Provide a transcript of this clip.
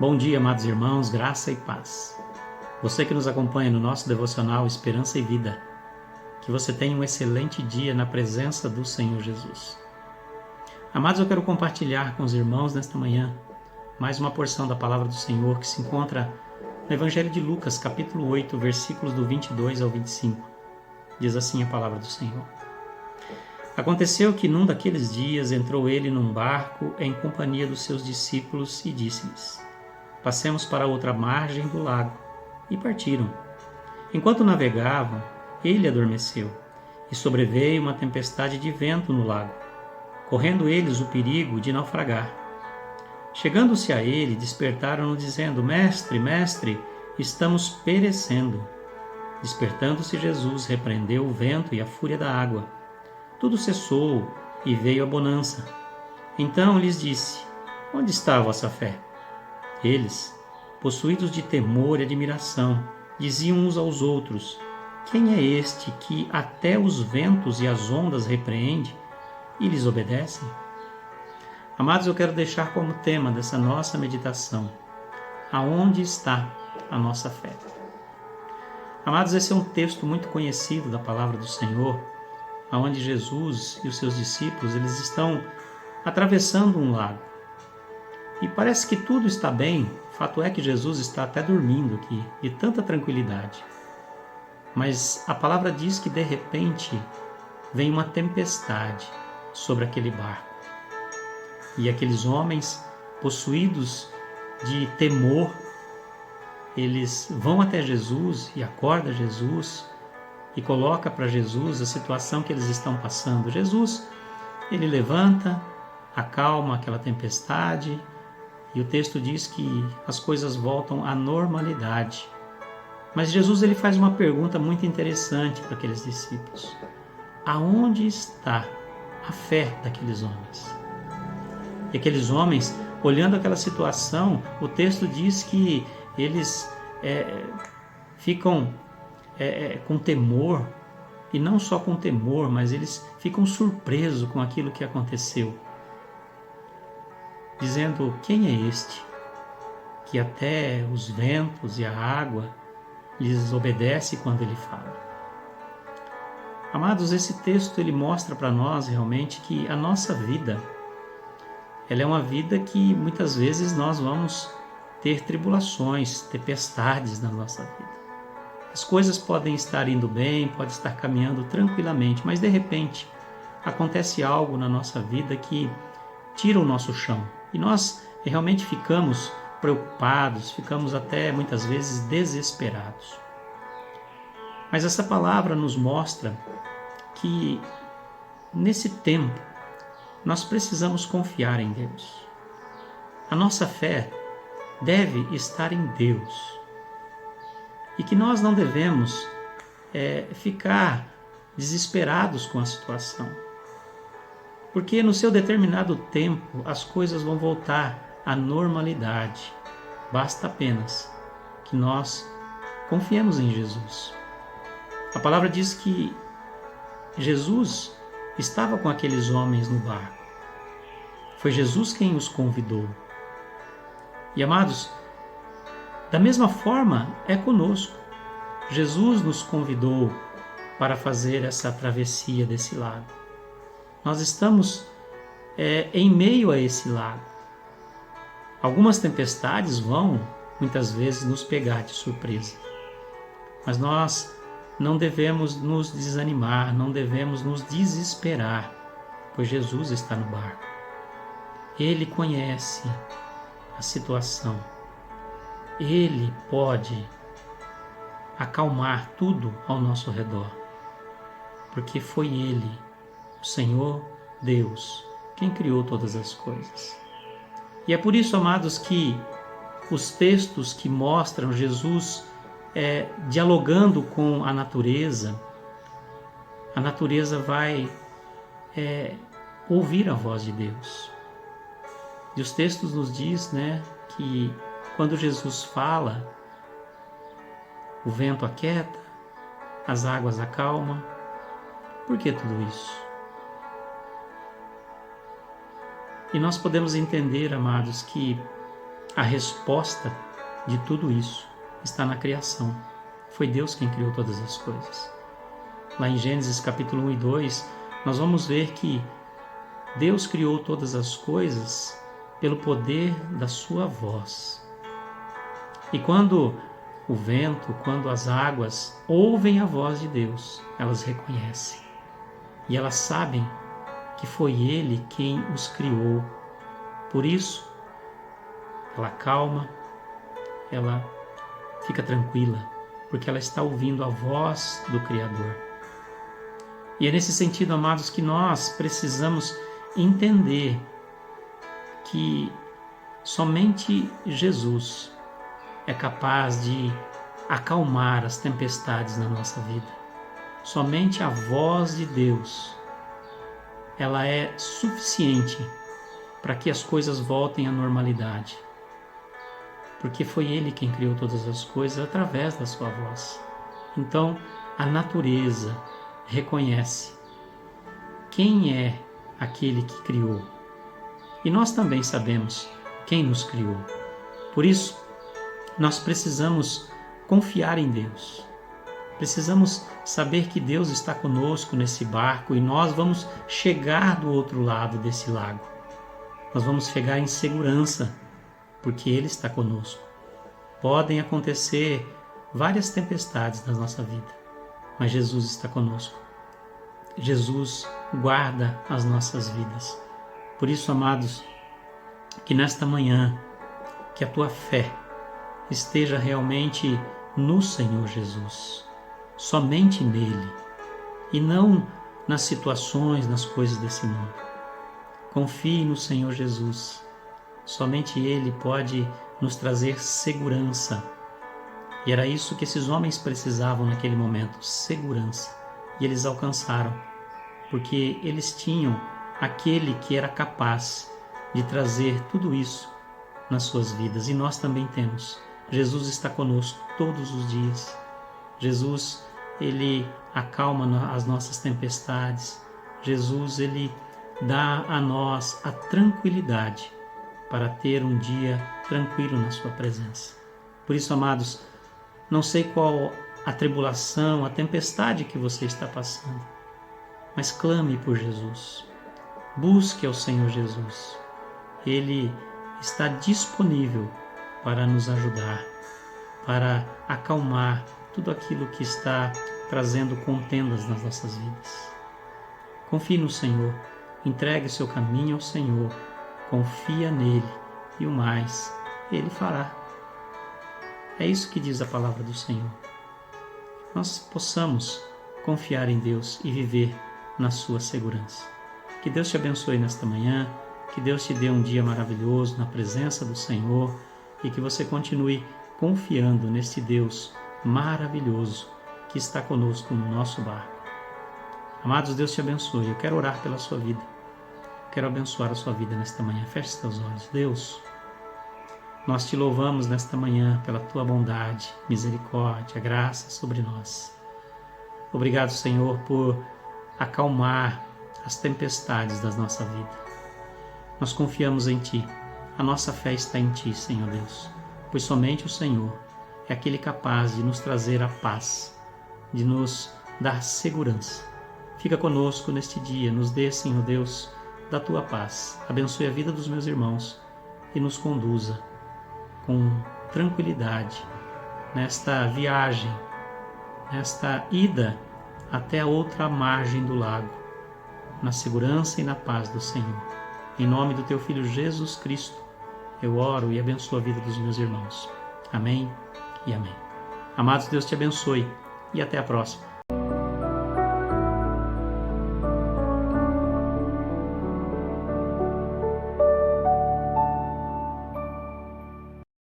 Bom dia, amados irmãos, graça e paz. Você que nos acompanha no nosso devocional Esperança e Vida, que você tenha um excelente dia na presença do Senhor Jesus. Amados, eu quero compartilhar com os irmãos nesta manhã mais uma porção da palavra do Senhor que se encontra no Evangelho de Lucas, capítulo 8, versículos do 22 ao 25. Diz assim a palavra do Senhor. Aconteceu que num daqueles dias entrou ele num barco em companhia dos seus discípulos e disse-lhes: Passemos para a outra margem do lago. E partiram. Enquanto navegavam, ele adormeceu, e sobreveio uma tempestade de vento no lago, correndo eles o perigo de naufragar. Chegando-se a ele, despertaram-no, dizendo: Mestre, mestre, estamos perecendo. Despertando-se Jesus, repreendeu o vento e a fúria da água. Tudo cessou e veio a bonança. Então lhes disse: Onde está a vossa fé? Eles, possuídos de temor e admiração, diziam uns aos outros: Quem é este que até os ventos e as ondas repreende e lhes obedecem? Amados, eu quero deixar como tema dessa nossa meditação: aonde está a nossa fé? Amados, esse é um texto muito conhecido da palavra do Senhor, onde Jesus e os seus discípulos eles estão atravessando um lago. E parece que tudo está bem, fato é que Jesus está até dormindo aqui, de tanta tranquilidade. Mas a palavra diz que de repente vem uma tempestade sobre aquele barco. E aqueles homens, possuídos de temor, eles vão até Jesus e acordam Jesus e coloca para Jesus a situação que eles estão passando. Jesus, ele levanta, acalma aquela tempestade, e o texto diz que as coisas voltam à normalidade. Mas Jesus ele faz uma pergunta muito interessante para aqueles discípulos: aonde está a fé daqueles homens? E aqueles homens, olhando aquela situação, o texto diz que eles ficam com temor, e não só com temor, mas eles ficam surpresos com aquilo que aconteceu, dizendo: quem é este que até os ventos e a água lhes obedece quando ele fala? Amados, esse texto ele mostra para nós realmente que a nossa vida, ela é uma vida que muitas vezes nós vamos ter tribulações, tempestades na nossa vida. As coisas podem estar indo bem, pode estar caminhando tranquilamente, mas de repente acontece algo na nossa vida que tira o nosso chão. E nós realmente ficamos preocupados, ficamos até muitas vezes desesperados. Mas essa palavra nos mostra que nesse tempo nós precisamos confiar em Deus. A nossa fé deve estar em Deus. E que nós não devemos ficar desesperados com a situação. Porque no seu determinado tempo as coisas vão voltar à normalidade. Basta apenas que nós confiemos em Jesus. A palavra diz que Jesus estava com aqueles homens no barco. Foi Jesus quem os convidou. E amados, da mesma forma é conosco. Jesus nos convidou para fazer essa travessia desse lago. Nós estamos em meio a esse lago. Algumas tempestades vão, muitas vezes, nos pegar de surpresa. Mas nós não devemos nos desanimar, não devemos nos desesperar, pois Jesus está no barco. Ele conhece a situação. Ele pode acalmar tudo ao nosso redor, porque foi Ele, o Senhor Deus, quem criou todas as coisas. E é por isso, amados, que os textos que mostram Jesus dialogando com a natureza vai ouvir a voz de Deus. E os textos nos diz, que quando Jesus fala, o vento aquieta, as águas acalmam. Por que tudo isso? E nós podemos entender, amados, que A resposta de tudo isso está na criação. Foi Deus quem criou todas as coisas. Lá em Gênesis capítulo 1 e 2, nós vamos ver que Deus criou todas as coisas pelo poder da sua voz. E quando o vento, quando as águas ouvem a voz de Deus, elas reconhecem. E elas sabem que foi Ele quem os criou. Por isso, ela calma, ela fica tranquila, porque ela está ouvindo a voz do Criador. E é nesse sentido, amados, que nós precisamos entender que somente Jesus é capaz de acalmar as tempestades na nossa vida. Somente a voz de Deus, ela é suficiente para que as coisas voltem à normalidade. Porque foi Ele quem criou todas as coisas através da sua voz. Então, a natureza reconhece quem é aquele que criou. E nós também sabemos quem nos criou. Por isso, nós precisamos confiar em Deus. Precisamos saber que Deus está conosco nesse barco e nós vamos chegar do outro lado desse lago. Nós vamos chegar em segurança, porque Ele está conosco. Podem acontecer várias tempestades na nossa vida, mas Jesus está conosco. Jesus guarda as nossas vidas. Por isso, amados, que nesta manhã, que a tua fé esteja realmente no Senhor Jesus, somente nele, e não nas situações, nas coisas desse mundo. Confie no Senhor Jesus. Somente Ele pode nos trazer segurança. E era isso que esses homens precisavam naquele momento, segurança. E eles alcançaram, porque eles tinham aquele que era capaz de trazer tudo isso nas suas vidas. E nós também temos. Jesus está conosco todos os dias. Jesus, Ele acalma as nossas tempestades. Jesus, Ele dá a nós a tranquilidade para ter um dia tranquilo na sua presença. Por isso, amados, não sei qual a tribulação, a tempestade que você está passando, mas clame por Jesus. Busque ao Senhor Jesus. Ele está disponível para nos ajudar, para acalmar tudo aquilo que está trazendo contendas nas nossas vidas. Confie no Senhor, entregue o seu caminho ao Senhor, confia nele e o mais Ele fará. É isso que diz a palavra do Senhor. Nós possamos confiar em Deus e viver na sua segurança. Que Deus te abençoe nesta manhã, que Deus te dê um dia maravilhoso na presença do Senhor e que você continue confiando neste Deus maravilhoso que está conosco no nosso barco. Amados, Deus te abençoe. Eu quero orar pela sua vida. Quero abençoar a sua vida nesta manhã. Feche seus olhos. Deus, nós te louvamos nesta manhã pela tua bondade, misericórdia, graça sobre nós. Obrigado, Senhor, por acalmar as tempestades da nossa vida. Nós confiamos em Ti. A nossa fé está em Ti, Senhor Deus, pois somente o Senhor é aquele capaz de nos trazer a paz, de nos dar segurança. Fica conosco neste dia, nos dê, Senhor Deus, da Tua paz. Abençoe a vida dos meus irmãos e nos conduza com tranquilidade nesta viagem, nesta ida até a outra margem do lago, na segurança e na paz do Senhor. Em nome do Teu Filho Jesus Cristo, eu oro e abençoo a vida dos meus irmãos. Amém e amém. Amados, Deus te abençoe e até a próxima.